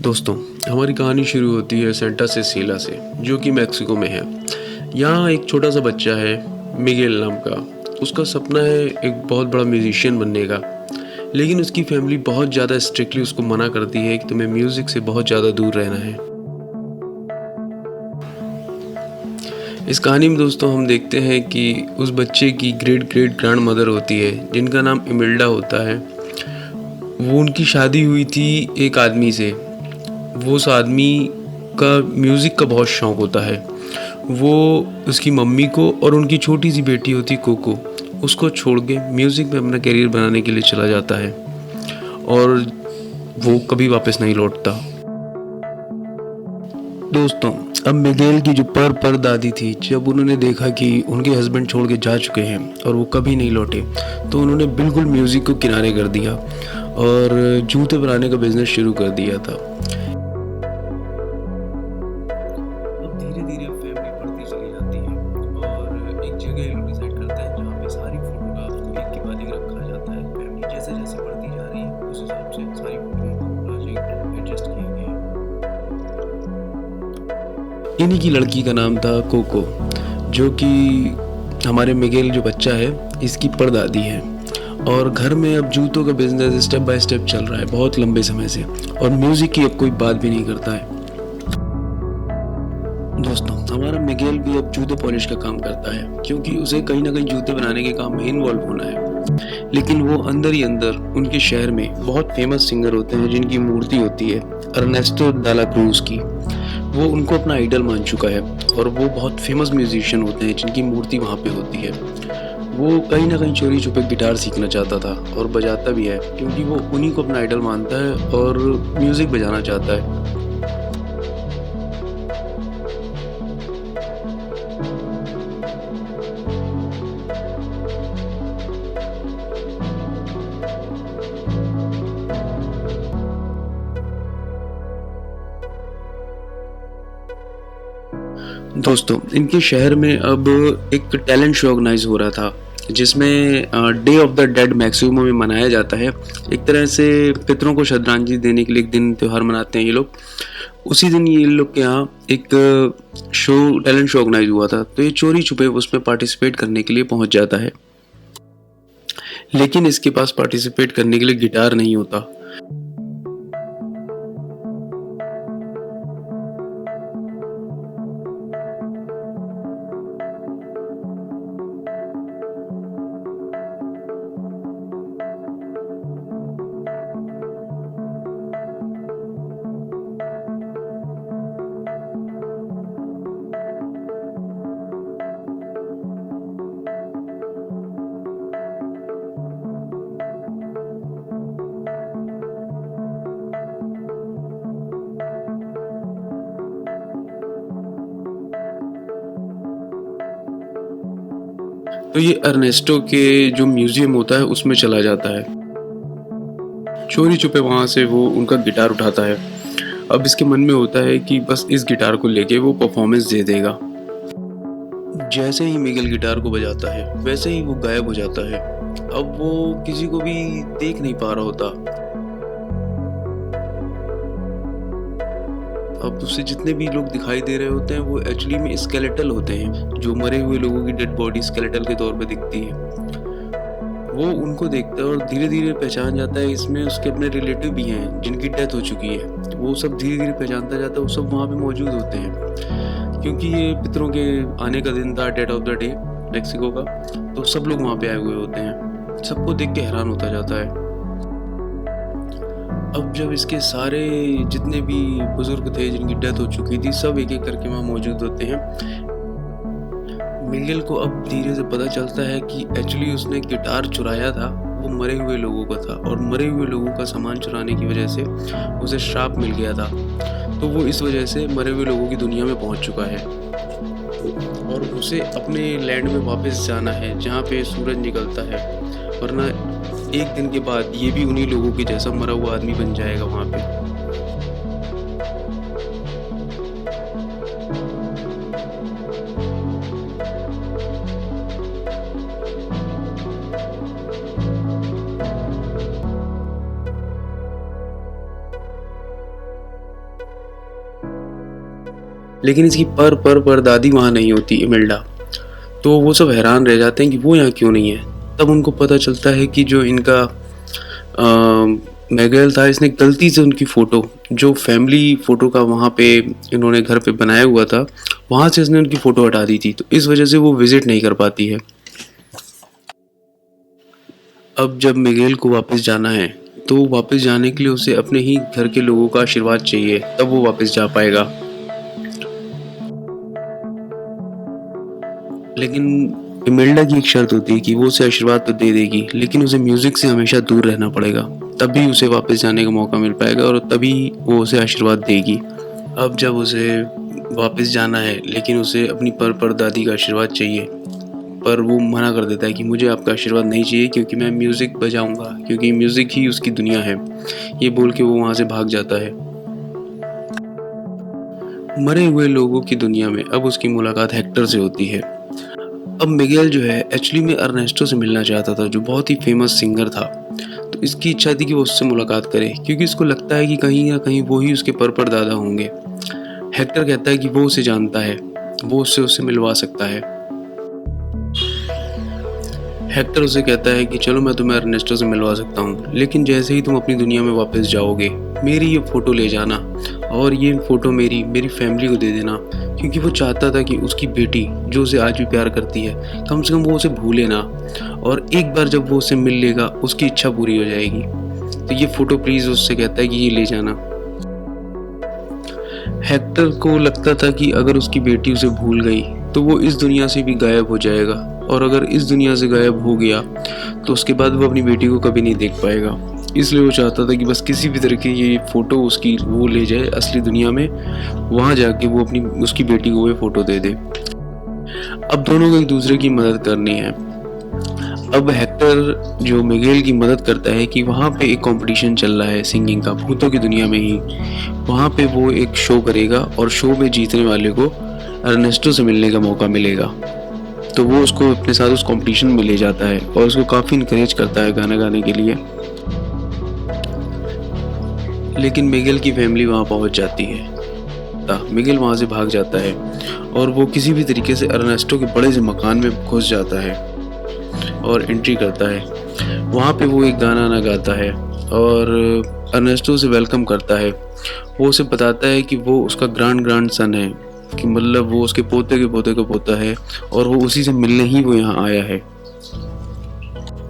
दोस्तों, हमारी कहानी शुरू होती है सेंटा सेसिला से, जो कि मेक्सिको में है। यहाँ एक छोटा सा बच्चा है, मिगेल नाम का। उसका सपना है एक बहुत बड़ा म्यूजिशियन बनने का, लेकिन उसकी फैमिली बहुत ज़्यादा स्ट्रिक्टली उसको मना करती है कि तुम्हें म्यूज़िक से बहुत ज़्यादा दूर रहना है। इस कहानी में दोस्तों हम देखते हैं कि उस बच्चे की ग्रेट ग्रेट ग्रैंड मदर होती है, जिनका नाम इमिल्डा होता है। वो उनकी शादी हुई थी एक आदमी से। वो उस आदमी का म्यूज़िक का बहुत शौक़ होता है। वो उसकी मम्मी को और उनकी छोटी सी बेटी होती कोको, उसको छोड़ के म्यूज़िक में अपना करियर बनाने के लिए चला जाता है और वो कभी वापस नहीं लौटता। दोस्तों, अब मिगेल की जो पर दादी थी, जब उन्होंने देखा कि उनके हस्बैंड छोड़ के जा चुके हैं और वो कभी नहीं लौटे, तो उन्होंने बिल्कुल म्यूज़िक को किनारे कर दिया और जूते बनाने का बिज़नेस शुरू कर दिया था। अब धीरे-धीरे फैमिली बढ़ती चली जाती है और एक जगह ये लोग डिसाइड करते हैं जहाँ पे सारी फोटोग्राफ्स को एक के बाद एक रखा जाता है। फैमिली जैसे-जैसे बढ़ती जा रही है, उस हिसाब से सारी फोटो को एडजस्ट किया गया है। इन्हीं की लड़की का नाम था कोको, जो कि हमारे मिगेल जो बच्चा है, इसकी परदादी है। और घर में अब जूतों का बिजनेस स्टेप बाय स्टेप चल रहा है बहुत लंबे समय से, और म्यूजिक की अब कोई बात भी नहीं करता है। दोस्तों, हमारा मिगेल भी अब जूते पॉलिश का काम करता है, क्योंकि उसे कहीं ना कहीं जूते बनाने के काम में इन्वॉल्व होना है। लेकिन वो अंदर ही अंदर उनके शहर में बहुत फेमस सिंगर होते हैं जिनकी मूर्ति होती है अर्नेस्टो डाला क्रूज की। वो उनको अपना आइडल मान चुका है और वो बहुत फेमस म्यूजिशियन होते हैं जिनकी मूर्ति वहाँ पे होती है। वो कहीं ना कहीं चोरी छुपे गिटार सीखना चाहता था और बजाता भी है, क्योंकि वो उन्हीं को अपना आइडल मानता है और म्यूजिक बजाना चाहता है। दोस्तों, इनके शहर में अब एक टैलेंट शो ऑर्गेनाइज हो रहा था, जिसमें day of the dead Maximo में मनाया जाता है। एक तरह से पितरों को श्रद्धांजलि देने के लिए एक दिन त्यौहार मनाते हैं ये लोग। उसी दिन ये लोग के यहाँ एक टैलेंट शो ऑर्गेनाइज हुआ था, तो ये चोरी छुपे उसमें पार्टिसिपेट करने के लिए पहुंच जाता है। लेकिन इसके पास पार्टिसिपेट करने के लिए गिटार नहीं होता। तो ये अर्नेस्टो के जो म्यूजियम होता है उसमें चला जाता है। चोरी छुपे वहां से वो उनका गिटार उठाता है। अब इसके मन में होता है कि बस इस गिटार को लेके वो परफॉर्मेंस दे देगा। जैसे ही मिगेल गिटार को बजाता है, वैसे ही वो गायब हो जाता है। अब वो किसी को भी देख नहीं पा रहा होता। अब उससे जितने भी लोग दिखाई दे रहे होते हैं वो एक्चुअली में स्केलेटल होते हैं, जो मरे हुए लोगों की डेड बॉडी स्केलेटल के तौर पे दिखती है। वो उनको देखता है और धीरे धीरे पहचान जाता है इसमें उसके अपने रिलेटिव भी हैं जिनकी डेथ हो चुकी है। वो सब धीरे धीरे पहचानता जाता है, वो सब वहाँ पे मौजूद होते हैं, क्योंकि ये पितरों के आने का दिन था, dead of the day Mexico का। तो सब लोग वहाँ पे आए हुए होते हैं। सबको देख के हैरान होता जाता है। अब जब इसके सारे जितने भी बुजुर्ग थे जिनकी डेथ हो चुकी थी, सब एक एक करके वहाँ मौजूद होते हैं। मिगेल को अब धीरे से पता चलता है कि एक्चुअली उसने गिटार चुराया था, वो मरे हुए लोगों का था, और मरे हुए लोगों का सामान चुराने की वजह से उसे श्राप मिल गया था। तो वो इस वजह से मरे हुए लोगों की दुनिया में पहुंच चुका है और उसे अपने लैंड में वापस जाना है जहाँ पे सूरज निकलता है, वरना एक दिन के बाद ये भी उन्हीं लोगों के जैसा मरा हुआ आदमी बन जाएगा वहाँ पे। लेकिन इसकी पर दादी वहाँ नहीं होती, इमेल्डा। तो वो सब हैरान रह जाते हैं कि वो यहाँ क्यों नहीं है। तब उनको पता चलता है कि जो इनका मैगेल था, इसने गलती से उनकी फ़ोटो, जो फैमिली फ़ोटो का वहाँ पे इन्होंने घर पे बनाया हुआ था, वहाँ से इसने उनकी फ़ोटो हटा दी थी। तो इस वजह से वो विज़िट नहीं कर पाती है। अब जब मिगेल को वापस जाना है, तो वापस जाने के लिए उसे अपने ही घर के लोगों का आशीर्वाद चाहिए, तब वो वापस जा पाएगा। लेकिन इमेल्डा की एक शर्त होती है कि वो उसे आशीर्वाद तो दे देगी, लेकिन उसे म्यूज़िक से हमेशा दूर रहना पड़ेगा। तभी उसे वापस जाने का मौका मिल पाएगा और तभी वो उसे आशीर्वाद देगी। अब जब उसे वापस जाना है, लेकिन उसे अपनी परदादी का आशीर्वाद चाहिए, पर वो मना कर देता है कि मुझे आपका आशीर्वाद नहीं चाहिए, क्योंकि मैं म्यूज़िक बजाऊंगा, क्योंकि म्यूज़िक ही उसकी दुनिया है। ये बोल के वो वहाँ से भाग जाता है। मरे हुए लोगों की दुनिया में अब उसकी मुलाकात हेक्टर से होती है। अब मिगेल जो है एक्चुअली में अर्नेस्टो से मिलना चाहता था, जो बहुत ही फेमस सिंगर था। तो इसकी इच्छा थी कि वो उससे मुलाकात करे, क्योंकि उसको लगता है कि कहीं ना कहीं वो ही उसके परदादा होंगे। हेक्टर कहता है कि वो उसे जानता है, वो उससे मिलवा सकता है। हेक्टर उसे कहता है कि चलो मैं तुम्हें अर्नेस्टो से मिलवा सकता हूँ, लेकिन जैसे ही तुम अपनी दुनिया में वापस जाओगे, मेरी ये फ़ोटो ले जाना और ये फ़ोटो मेरी फैमिली को दे देना, क्योंकि वो चाहता था कि उसकी बेटी, जो उसे आज भी प्यार करती है, कम से कम वो उसे भूले ना, और एक बार जब वो उसे मिल लेगा उसकी इच्छा पूरी हो जाएगी। तो ये फ़ोटो प्लीज़ उससे कहता है कि ये ले जाना। हेक्टर को लगता था कि अगर उसकी बेटी उसे भूल गई तो वो इस दुनिया से भी गायब हो जाएगा, और अगर इस दुनिया से गायब हो गया तो उसके बाद वो अपनी बेटी को कभी नहीं देख पाएगा। इसलिए वो चाहता था कि बस किसी भी तरह की ये फ़ोटो उसकी वो ले जाए असली दुनिया में, वहाँ जाके वो अपनी उसकी बेटी को वो फ़ोटो दे दे। अब दोनों को एक दूसरे की मदद करनी है। अब हेक्टर जो मिगेल की मदद करता है कि वहाँ पे एक कंपटीशन चल रहा है सिंगिंग का, भूतों की दुनिया में ही। वहाँ पे वो एक शो करेगा और शो में जीतने वाले को अर्नेस्टो से मिलने का मौका मिलेगा। तो वो उसको अपने साथ उस कंपटीशन में ले जाता है और उसको काफ़ी इनकरेज करता है गाना गाने के लिए। लेकिन मिगेल की फैमिली वहाँ पहुँच जाती है। मिगेल वहाँ से भाग जाता है और वो किसी भी तरीके से अर्नेस्टो के बड़े से मकान में घुस जाता है और एंट्री करता है। वहाँ पे वो एक गाना ना गाता है और अर्नेस्टो से वेलकम करता है। वो उसे बताता है कि वो उसका ग्रैंड सन है, कि मतलब वो उसके पोते के पोते का पोता है और वो उसी से मिलने ही वो यहाँ आया है।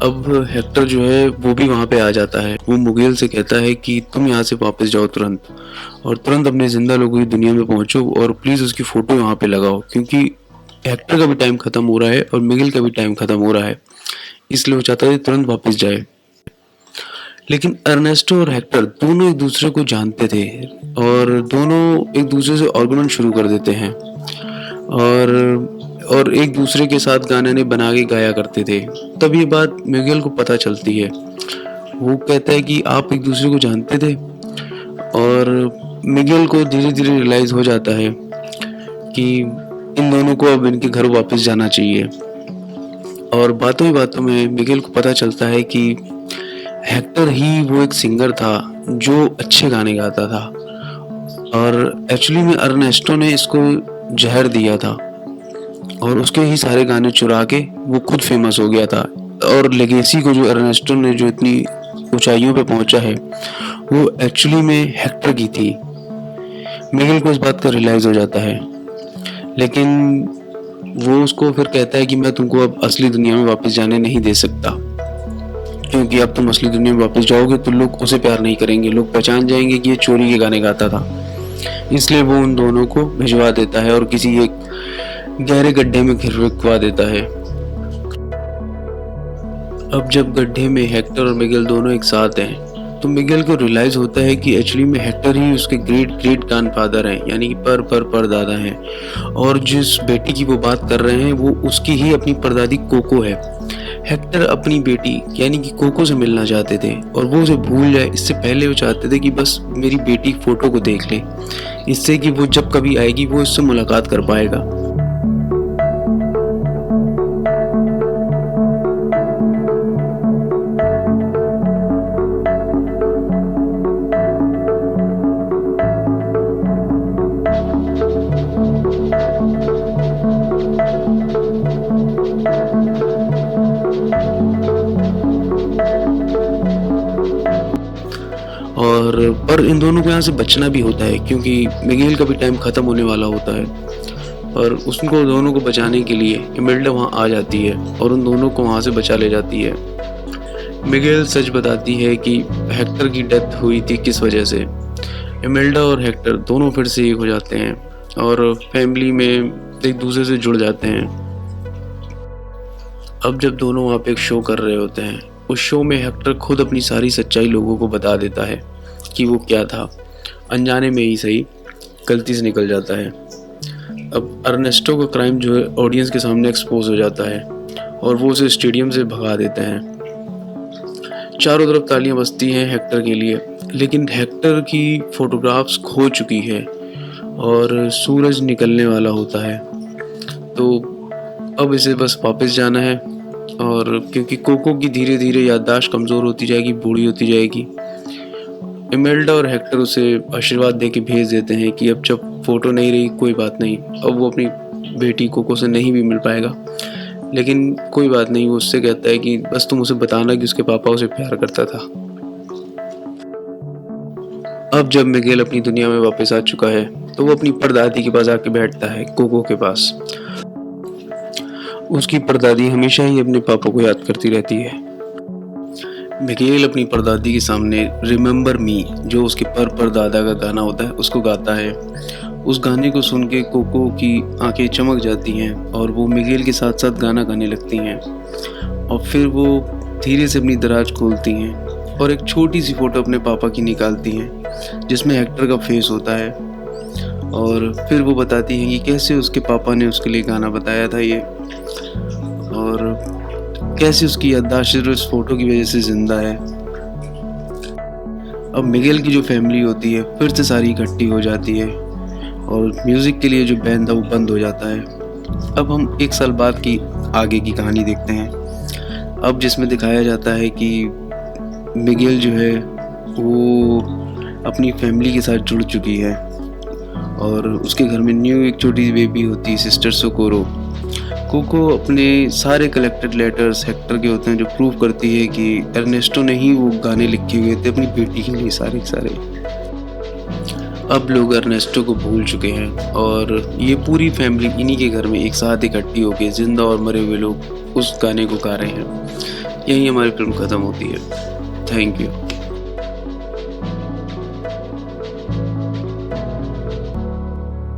अब हेक्टर जो है वो भी वहाँ पे आ जाता है। वो मुगेल से कहता है कि तुम यहाँ से वापस जाओ तुरंत, और तुरंत अपने जिंदा लोगों की दुनिया में पहुँचो और प्लीज़ उसकी फ़ोटो यहाँ पे लगाओ, क्योंकि हेक्टर का भी टाइम ख़त्म हो रहा है और मिगेल का भी टाइम ख़त्म हो रहा है। इसलिए वो चाहता है तुरंत वापस जाए। लेकिन अर्नेस्टो और हेक्टर दोनों एक दूसरे को जानते थे और दोनों एक दूसरे से आर्गुमेंट शुरू कर देते हैं, और एक दूसरे के साथ गाने ने बना के गाया करते थे। तब ये बात मिगेल को पता चलती है। वो कहता है कि आप एक दूसरे को जानते थे, और मिगेल को धीरे धीरे रियलाइज हो जाता है कि इन दोनों को अब इनके घर वापस जाना चाहिए। और बातों ही बातों में मिगेल को पता चलता है कि हेक्टर ही वो एक सिंगर था जो अच्छे गाने गाता था, और एक्चुअली में अर्नेस्टो ने इसको जहर दिया था और उसके ही सारे गाने चुरा के वो खुद फेमस हो गया था। और लेगेसी को जो अर्नेस्टो ने जो इतनी ऊंचाइयों पे पहुंचा है, वो एक्चुअली में हेक्टर की थी। मिगेल को इस बात का रियलाइज हो जाता है, लेकिन वो उसको फिर कहता है कि मैं तुमको अब असली दुनिया में वापस जाने नहीं दे सकता, क्योंकि अब तुम असली दुनिया में वापस जाओगे तो लोग उसे प्यार नहीं करेंगे, लोग पहचान जाएंगे कि ये चोरी के गाने गाता था। इसलिए वो उन दोनों को भिजवा देता है और किसी एक गहरे गड्ढे में गिरवा देता है। अब जब गड्ढे में हेक्टर और मिगेल दोनों एक साथ हैं, तो मिगेल को रियलाइज होता है कि एक्चुअली में हेक्टर ही उसके ग्रेट ग्रेट ग्रैंडफादर हैं, यानी कि पर दादा हैं, और जिस बेटी की वो बात कर रहे हैं वो उसकी ही अपनी परदादी कोको है। हेक्टर अपनी बेटी यानी कि कोको से मिलना चाहते थे, और वो उसे भूल जाए इससे पहले वो चाहते थे कि बस मेरी बेटी फोटो को देख ले, इससे कि वो जब कभी आएगी वो इससे मुलाकात कर पाएगा। और पर इन दोनों को यहाँ से बचना भी होता है क्योंकि मिगेल का भी टाइम ख़त्म होने वाला होता है और उसको दोनों को बचाने के लिए इमेल्डा वहाँ आ जाती है और उन दोनों को वहाँ से बचा ले जाती है। मिगेल सच बताती है कि हेक्टर की डेथ हुई थी किस वजह से। इमेल्डा और हेक्टर दोनों फिर से एक हो जाते हैं और फैमिली में एक दूसरे से जुड़ जाते हैं। अब जब दोनों वहाँ पे एक शो कर रहे होते हैं, उस शो में हेक्टर खुद अपनी सारी सच्चाई लोगों को बता देता है कि वो क्या था। अनजाने में ही सही, गलती से निकल जाता है। अब अर्नेस्टो का क्राइम जो है ऑडियंस के सामने एक्सपोज हो जाता है और वो उसे स्टेडियम से भगा देते हैं। चारों तरफ तालियां बजती हैं हेक्टर के लिए, लेकिन हेक्टर की फोटोग्राफ्स खो चुकी है और सूरज निकलने वाला होता है। तो अब इसे बस वापस जाना है और क्योंकि कोको की धीरे धीरे याददाश्त कमज़ोर होती जाएगी, बूढ़ी होती जाएगी, इमेल्डा और हेक्टर उसे आशीर्वाद दे के भेज देते हैं कि अब जब फ़ोटो नहीं रही कोई बात नहीं, अब वो अपनी बेटी कोको से नहीं भी मिल पाएगा, लेकिन कोई बात नहीं। वो उससे कहता है कि बस तुम उसे बताना कि उसके पापा उसे प्यार करता था। अब जब मिगेल अपनी दुनिया में वापस आ चुका है तो वो अपनी परदादी के पास आके बैठता है, कोको के पास। उसकी परदादी हमेशा ही अपने पापा को याद करती रहती है। मिगेल अपनी परदादी के सामने रिमेंबर मी, जो उसके परदादा का गाना होता है, उसको गाता है। उस गाने को सुन के कोको की आंखें चमक जाती हैं और वो मिगेल के साथ साथ गाना गाने लगती हैं और फिर वो धीरे से अपनी दराज खोलती हैं और एक छोटी सी फ़ोटो अपने पापा की निकालती हैं जिसमें हेक्टर का फेस होता है और फिर वो बताती हैं कि कैसे उसके पापा ने उसके लिए गाना बताया था ये और कैसे उसकी याददाश्त उस फोटो की वजह से जिंदा है। अब मिगेल की जो फैमिली होती है फिर से सारी इकट्ठी हो जाती है और म्यूज़िक के लिए जो बैंड था वो बंद हो जाता है। अब हम 1 साल बाद की आगे की कहानी देखते हैं, अब जिसमें दिखाया जाता है कि मिगेल जो है वो अपनी फैमिली के साथ जुड़ चुकी है और उसके घर में न्यू एक छोटी सी बेबी होती है, सिस्टर सोकोरो। कोको अपने सारे कलेक्टेड लेटर्स हेक्टर के होते हैं जो प्रूव करती है कि अर्नेस्टो ने ही वो गाने लिखे हुए थे अपनी बेटी के लिए सारे के सारे। अब लोग अर्नेस्टो को भूल चुके हैं और ये पूरी फैमिली इन्हीं के घर में एक साथ इकट्ठी होकर जिंदा और मरे हुए लोग उस गाने को गा रहे हैं। यही हमारी फिल्म ख़त्म होती है। Thank you.